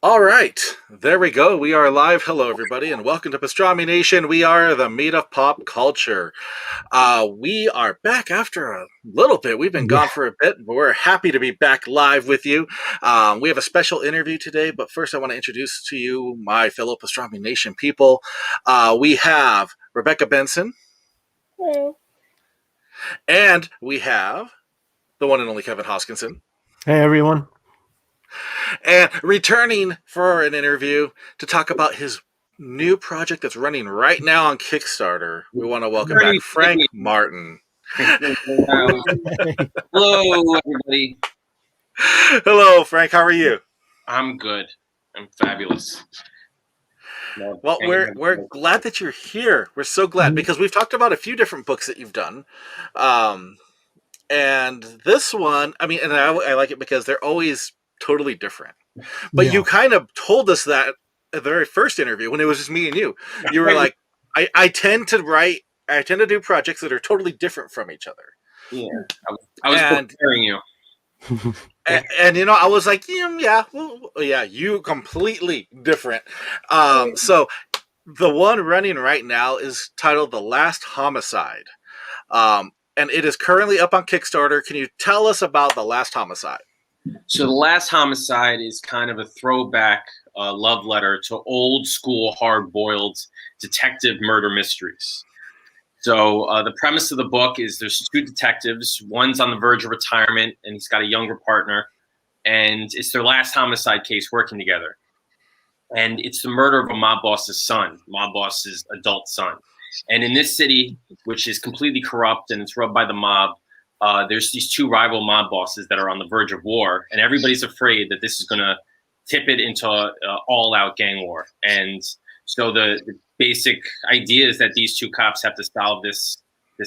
All right, there we go. We are live. Hello, everybody, and welcome to Pastrami Nation. We are the meat of pop culture. We are back after a little bit. We've been Yeah. gone for a bit, but we're happy to be back live with you. We have a special interview today, but first I want to introduce to you my fellow Pastrami Nation people. We have Rebecca Benson, Hello. and we have the one and only Kevin Hoskinson. Hey, everyone. And returning for an interview to talk about his new project that's running right now on Kickstarter, we want to welcome back Frank Martin. Hello, everybody. Hello, Frank. How are you? I'm good. I'm fabulous. Well, we're glad that you're here. We're so glad because we've talked about a few different books that you've done. And this one, I mean, and I like it because they're always totally different. But Yeah. you kind of told us that at the very first interview when it was just me and you. You were like, I tend to do projects that are totally different from each other. Yeah, I was preparing you. And you know, I was like, yeah, you completely different. So the one running right now is titled The Last Homicide. And it is currently up on Kickstarter. Can you tell us about The Last Homicide? So The Last Homicide is kind of a throwback love letter to old school hard-boiled detective murder mysteries. So the premise of the book is there's two detectives. One's on the verge of retirement, and he's got a younger partner. And it's their last homicide case working together. And it's the murder of a mob boss's son, mob boss's adult son. And in this city, which is completely corrupt and it's run by the mob, there's these two rival mob bosses that are on the verge of war. And everybody's afraid that this is going to tip it into all-out gang war. And so the basic idea is that these two cops have to solve this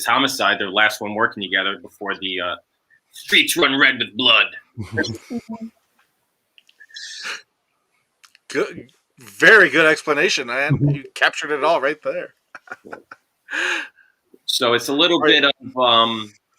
homicide, their last one working together before the streets run red with blood. Good, very good explanation, man. You captured it all right there. So it's a little bit of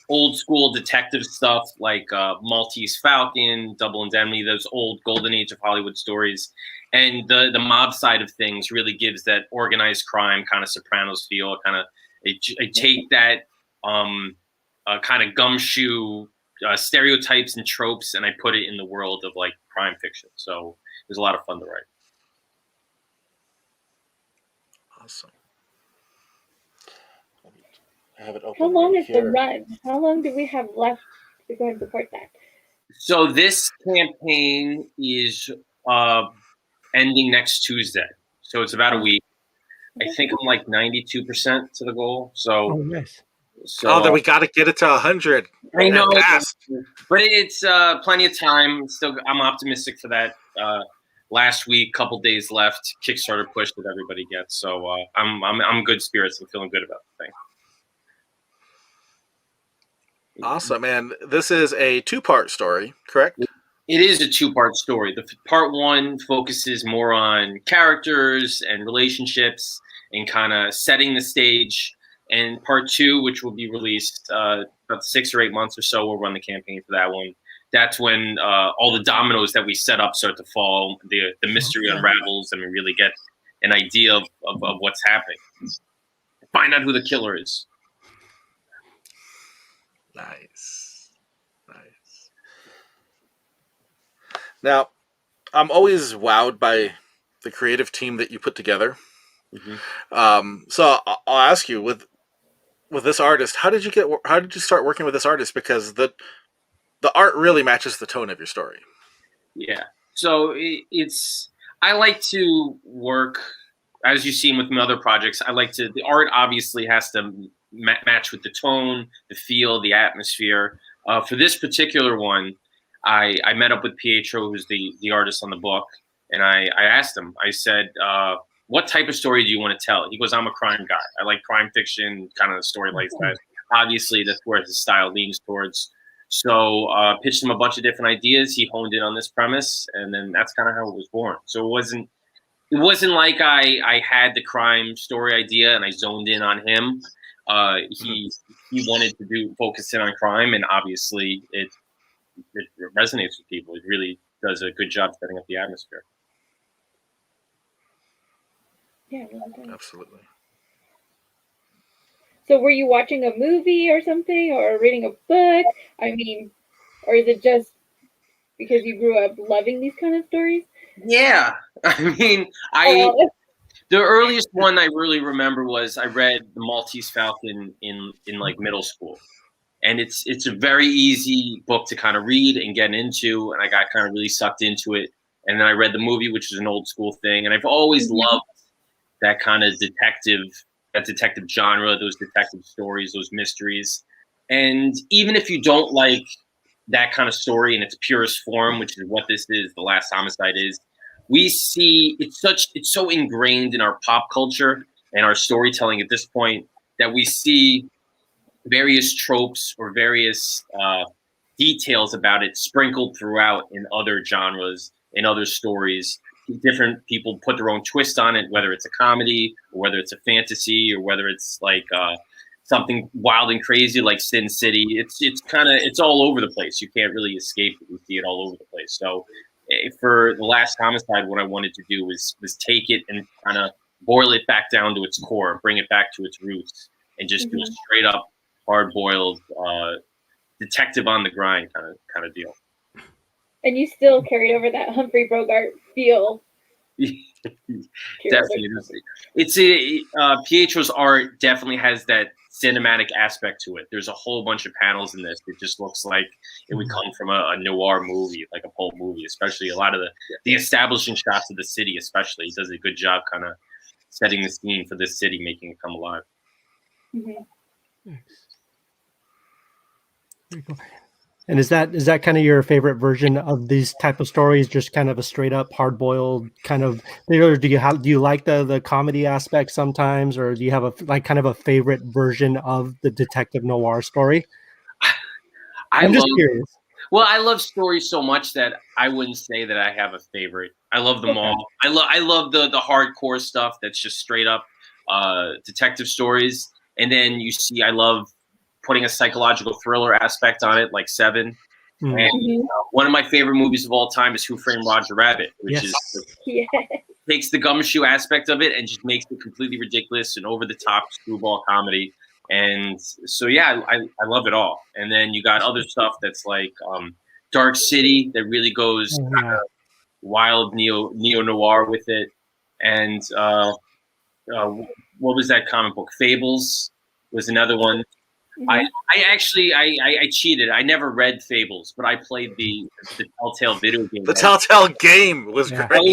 old school detective stuff like Maltese Falcon, Double Indemnity, those old golden age of Hollywood stories. And the mob side of things really gives that organized crime kind of Sopranos feel. Kind of I take that kind of gumshoe stereotypes and tropes, and I put it in the world of like crime fiction. So it was a lot of fun to write. Awesome. I have it open. How long right is here. the run? How long do we have left to go and record that? So this campaign is ending next Tuesday. So it's about a week. I think I'm like 92% to the goal. So, nice. Then we got to get it to 100. I know, fast. but it's plenty of time. Still, I'm optimistic for that. Last week, couple days left. Kickstarter push that everybody gets. So I'm good spirits. I'm feeling good about the thing. Awesome, and this is a two-part story, correct? It is a two-part story. The part one focuses more on characters and relationships and kind of setting the stage. And part two, which will be released about 6 or 8 months or so, we'll run the campaign for that one. That's when all the dominoes that we set up start to fall. The mystery unravels, and we really get an idea of what's happening. Find out who the killer is. Nice. Now, I'm always wowed by the creative team that you put together. So I'll ask you, with this artist, how did you start working with this artist? Because the art really matches the tone of your story. Yeah. So I like to work, as you've seen with my other projects, the art obviously has to match with the tone, the feel, the atmosphere. For this particular one, I met up with Pietro, who's the artist on the book, and I asked him, I said, what type of story do you want to tell? He goes, I'm a crime guy. I like crime fiction, kind of the story like that. Obviously, that's where his style leans towards. So pitched him a bunch of different ideas. He honed in on this premise, and then that's kind of how it was born. So it wasn't like I had the crime story idea and I zoned in on him. He wanted to focus in on crime, and obviously it resonates with people. It really does a good job setting up the atmosphere. Yeah, it really does. Absolutely. So were you watching a movie or something, or reading a book? I mean, or is it just because you grew up loving these kind of stories? Yeah, I mean, Oh, the earliest one I really remember was I read The Maltese Falcon in like middle school, and it's a very easy book to kind of read and get into, and I got kind of really sucked into it. And then I read the movie, which is an old school thing, and I've always loved that kind of detective genre, those detective stories, those mysteries. And even if you don't like that kind of story in its purest form, which is what this is, The Last Homicide is, we see it's so ingrained in our pop culture and our storytelling at this point that we see various tropes or various details about it sprinkled throughout in other genres, in other stories. Different people put their own twist on it, whether it's a comedy or whether it's a fantasy or whether it's like something wild and crazy like Sin City. It's all over the place. You can't really escape it. We see it all over the place. So for The Last Homicide, what I wanted to do was take it and kind of boil it back down to its core, bring it back to its roots, and just do a straight up hard boiled detective on the grind kind of deal. and you still carried over that Humphrey Bogart feel. Definitely, it's Pietro's art definitely has that cinematic aspect to it. There's a whole bunch of panels in this that just looks like it would come from a noir movie, like a pulp movie. Especially a lot of the establishing shots of the city. Especially, he does a good job kind of setting the scene for this city, making it come alive. Mm-hmm. Very cool. And is that kind of your favorite version of these type of stories? Just kind of a straight up hard boiled kind of, or do you like the comedy aspect sometimes, or do you have kind of a favorite version of the detective noir story? I'm just curious. Well, I love stories so much that I wouldn't say that I have a favorite. I love them all. I love the hardcore stuff that's just straight up detective stories, and then I love putting a psychological thriller aspect on it, like Seven. Mm. And one of my favorite movies of all time is Who Framed Roger Rabbit, which takes the gumshoe aspect of it and just makes it completely ridiculous and over the top screwball comedy. And so, yeah, I love it all. And then you got other stuff that's like Dark City that really goes wild neo noir with it. And what was that comic book? Fables was another one. I cheated. I never read Fables, but I played the Telltale video game. The Telltale game was great. That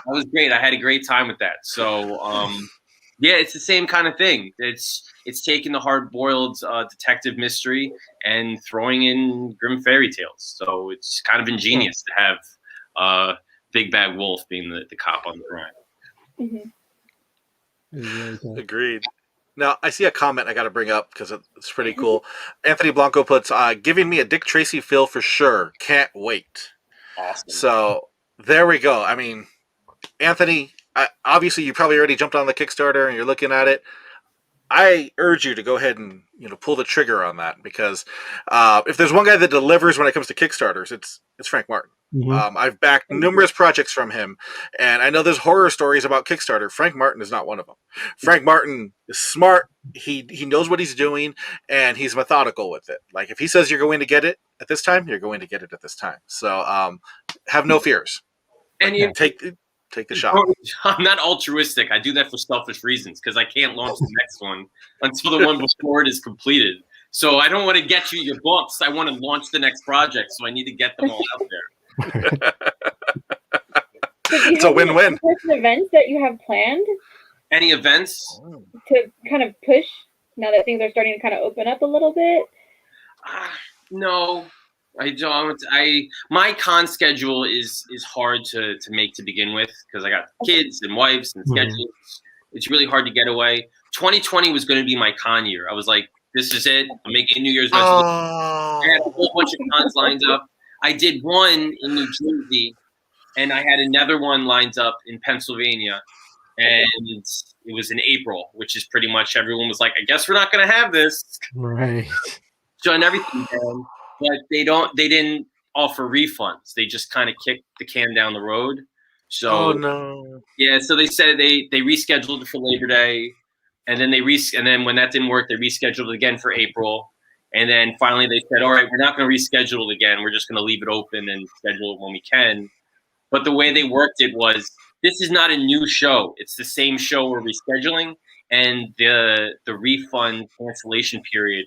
was great. I had a great time with that. So yeah, it's the same kind of thing. It's taking the hard boiled detective mystery and throwing in grim fairy tales. So it's kind of ingenious to have Big Bad Wolf being the cop on the grind. Mm-hmm. Agreed. Now, I see a comment I got to bring up because it's pretty cool. Anthony Blanco puts, giving me a Dick Tracy feel for sure. Can't wait. Awesome. So, there we go. I mean, Anthony, obviously you probably already jumped on the Kickstarter and you're looking at it. I urge you to go ahead and pull the trigger on that because if there's one guy that delivers when it comes to Kickstarters, it's Frank Martin. Mm-hmm. I've backed numerous projects from him, and I know there's horror stories about Kickstarter. Frank Martin is not one of them. Frank Martin is smart. He knows what he's doing, and he's methodical with it. Like if he says you're going to get it at this time, you're going to get it at this time. So have no fears. And you take the shot. I'm not altruistic. I do that for selfish reasons because I can't launch the next one until the one before it is completed. So I don't want to get you your books. I want to launch the next project, so I need to get them all out there. It's a win-win. Events that you have planned? Any events to kind of push now that things are starting to kind of open up a little bit? No, I don't. My con schedule is hard to make to begin with because I got kids and wives and schedules. It's really hard to get away. 2020 was going to be my con year. I was like, this is it. I'm making a New Year's resolution. I had a whole bunch of cons lined up. I did one in New Jersey, and I had another one lined up in Pennsylvania, and it was in April, which is pretty much everyone was like, I guess we're not going to have this. Right. Shutting everything down, but they didn't offer refunds. They just kind of kicked the can down the road. So Oh no. yeah, so they said they rescheduled it for Labor Day, and then and then when that didn't work, they rescheduled it again for April, and then finally they said, all right, we're not going to reschedule it again. We're just going to leave it open and schedule it when we can. But the way they worked it was, this is not a new show. It's the same show we're rescheduling, and the refund cancellation period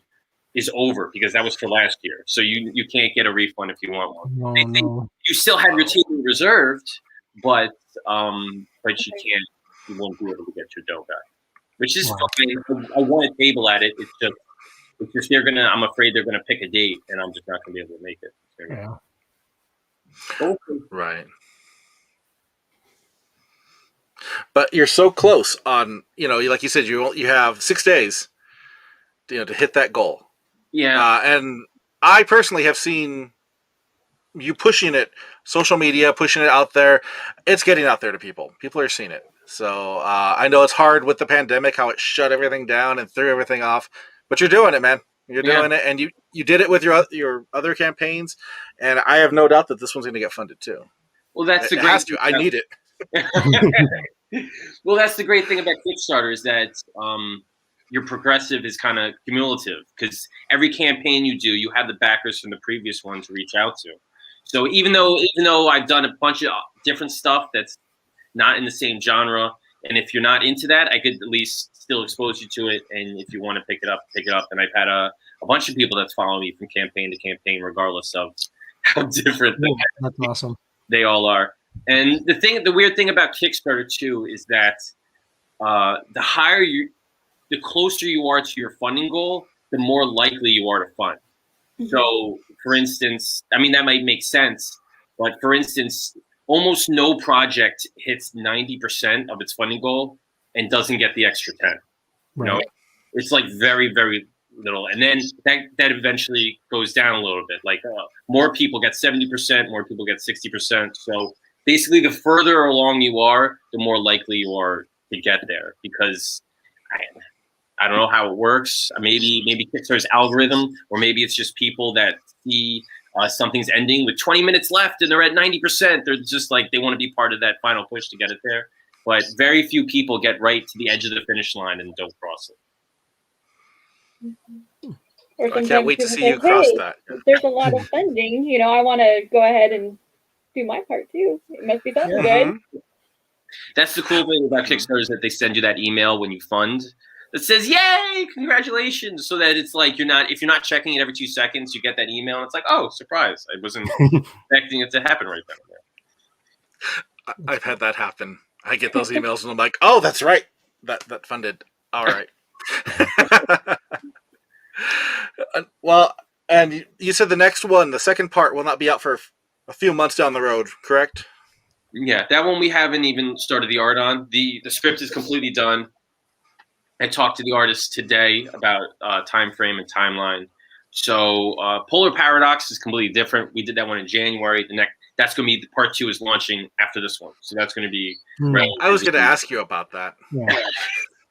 is over because that was for last year. So you can't get a refund if you want one. No, They think no. you still have your table reserved, but you won't be able to get your dough back, which is Wow. fine. I want a table at it. It's just I'm afraid they're gonna pick a date, and I'm just not gonna be able to make it. Yeah. Okay. Right. But you're so close on, like you said, you have 6 days, to hit that goal. Yeah. And I personally have seen you pushing it, social media, pushing it out there. It's getting out there to people. People are seeing it. So I know it's hard with the pandemic, how it shut everything down and threw everything off. But you're doing it, man. You're doing it, and you did it with your other campaigns, and I have no doubt that this one's going to get funded too. Well, that's the It great has to. I need it. Well, that's the great thing about Kickstarter is that your progressive is kind of cumulative because every campaign you do, you have the backers from the previous one to reach out to. So even though I've done a bunch of different stuff that's not in the same genre, and if you're not into that, I could at least still expose you to it. And if you want to pick it up, pick it up. And I've had a bunch of people that's following me from campaign to campaign, regardless of how different That's awesome. they all are. And the weird thing about Kickstarter too is that the closer you are to your funding goal, the more likely you are to fund. Mm-hmm. So, for instance, I mean that might make sense, but for instance, almost no project hits 90% of its funding goal and doesn't get the extra 10. Right. It's like very, very little, and then that eventually goes down a little bit. Like more people get 70%, more people get 60%. So basically, the further along you are, the more likely you are to get there. Because I don't know how it works. Maybe Kickstarter's algorithm, or maybe it's just people that see something's ending with 20 minutes left and they're at 90%. They're just like they want to be part of that final push to get it there. But very few people get right to the edge of the finish line and don't cross it. Or I can't wait to see you cross that. There's a lot of funding. I want to go ahead and do my part too. It must be something good. That's the cool thing about Kickstarter is that they send you that email when you fund that says, "Yay, congratulations!" So that it's like if you're not checking it every 2 seconds, you get that email and it's like, "Oh, surprise! I wasn't expecting it to happen right then." I've had that happen. I get those emails and I'm like, "Oh, that's right. That funded. All right." Well, and you said the next one, the second part, will not be out for a few months down the road, correct? Yeah, that one we haven't even started the art on. The script is completely done. I talked to the artist today about time frame and timeline. So Polar Paradox is completely different. We did that one in January. That's going to be part 2 is launching after this one. So that's going to be. I was going to ask you about that. Yeah.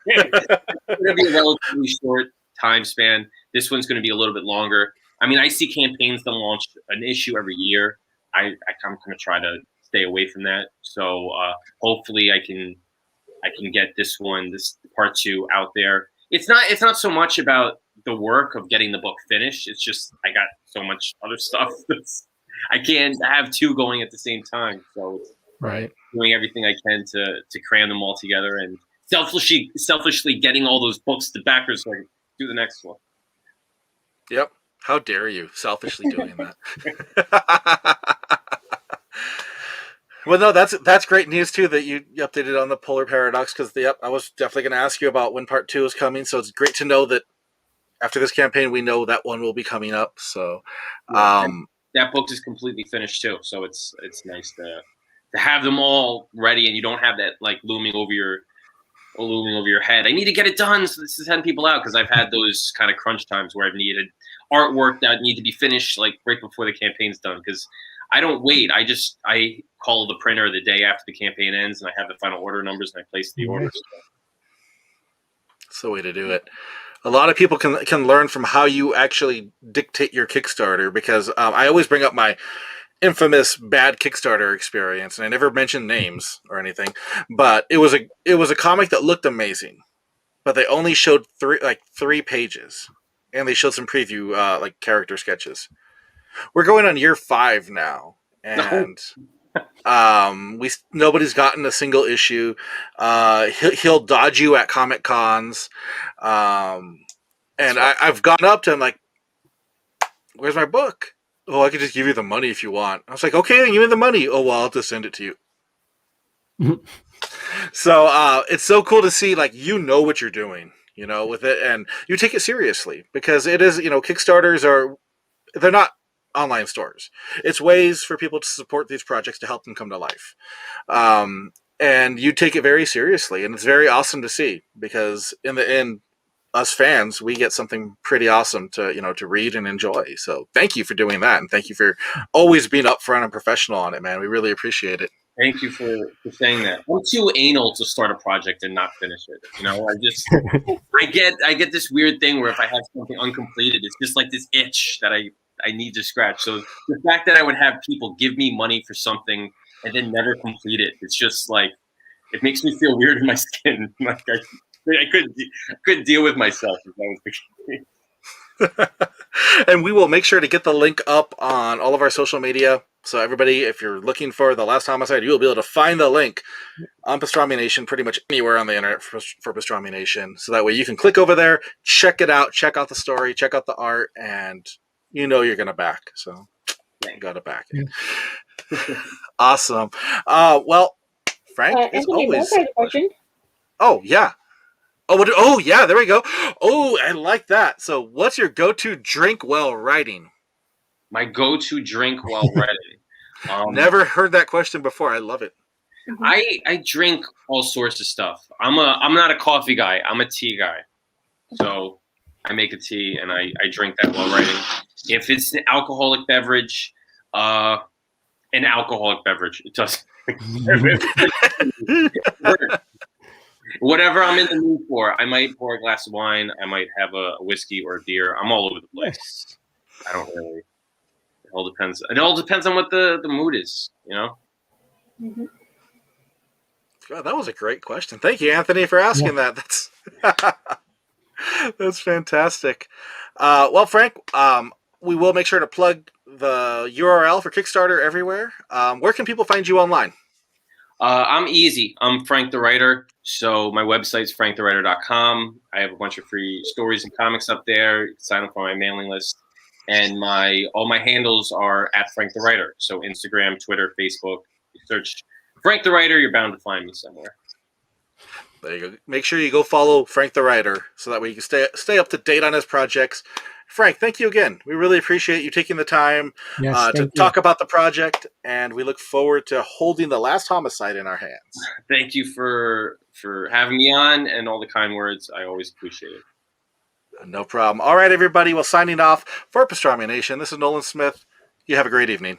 It's going to be a relatively short time span. This one's going to be a little bit longer. I mean, I see campaigns that launch an issue every year. I'm going to try to stay away from that. So hopefully I can get this part 2 out there. It's not so much about the work of getting the book finished. It's just I got so much other stuff I can't have 2 going at the same time. So right, doing everything I can to cram them all together and selfishly getting all those books to backers so I can do the next one. Yep. How dare you selfishly doing that? Well, no, that's great news too that you updated on the Polar Paradox because I was definitely going to ask you about when part 2 is coming. So it's great to know that after this campaign, we know that one will be coming up. So that book is completely finished too. So it's nice to have them all ready and you don't have that like looming over your head. I need to get it done so this is send people out because I've had those kind of crunch times where I've needed artwork that need to be finished like right before the campaign's done because I don't wait. I call the printer the day after the campaign ends and I have the final order numbers and I place the orders. That's the way to do it. A lot of people can learn from how you actually dictate your Kickstarter because I always bring up my infamous bad Kickstarter experience, and I never mentioned names or anything, but it was a comic that looked amazing, but they only showed three pages, and they showed some preview like character sketches. We're going on year 5 now, and nobody's gotten a single issue. He'll dodge you at Comic Cons, and I've gone up to him like, "Where's my book?" "Oh, I could just give you the money if you want." I was like, "Okay, give me the money." "Oh, well, I'll just send it to you." So it's so cool to see, like, you know what you're doing, with it, and you take it seriously, because it is, Kickstarters they're not online stores. It's ways for people to support these projects to help them come to life. And you take it very seriously, and it's very awesome to see, because in the end, us fans, we get something pretty awesome to read and enjoy. So thank you for doing that, and thank you for always being upfront and professional on it, man. We really appreciate it. Thank you for saying that. I'm too anal to start a project and not finish it. I get this weird thing where if I have something uncompleted, it's just like this itch that I need to scratch. So the fact that I would have people give me money for something and then never complete it, it's just like, it makes me feel weird in my skin. Like I couldn't deal with myself if that was the case. And we will make sure to get the link up on all of our social media. So everybody, if you're looking for The Last Homicide, you will be able to find the link on Pastrami Nation pretty much anywhere on the internet for Pastrami Nation. So that way you can click over there, check it out, check out the story, check out the art, and you're going to back. So you got to back it. Yeah. Awesome. Well, Frank, as Anthony, always. I have a question. Oh, yeah. Oh, yeah, there we go. Oh, I like that. So what's your go-to drink while writing? My go-to drink while writing. Never heard that question before. I love it. I drink all sorts of stuff. I'm not a coffee guy. I'm a tea guy. So I make a tea and I drink that while writing. If it's an alcoholic beverage, It doesn't. Whatever I'm in the mood for. I might pour a glass of wine. I might have a whiskey or a beer. I'm all over the place. I don't really. It all depends. It all depends on what the mood is, Mm-hmm. God, that was a great question. Thank you, Anthony, for asking that. That's fantastic. Well, Frank, we will make sure to plug the URL for Kickstarter everywhere. Where can people find you online? I'm easy. I'm Frank the Writer. So my website's franktherwriter.com. I have a bunch of free stories and comics up there. You can sign up for my mailing list. And all my handles are at Frank the Writer. So Instagram, Twitter, Facebook. You search Frank the Writer, you're bound to find me somewhere. There you go. Make sure you go follow Frank the Writer so that way you can stay up to date on his projects. Frank, thank you again. We really appreciate you taking the time to talk about the project, and we look forward to holding The Last Homicide in our hands. Thank you for having me on and all the kind words. I always appreciate it. No problem. All right, everybody. Well, signing off for Pastrami Nation. This is Nolan Smith. You have a great evening.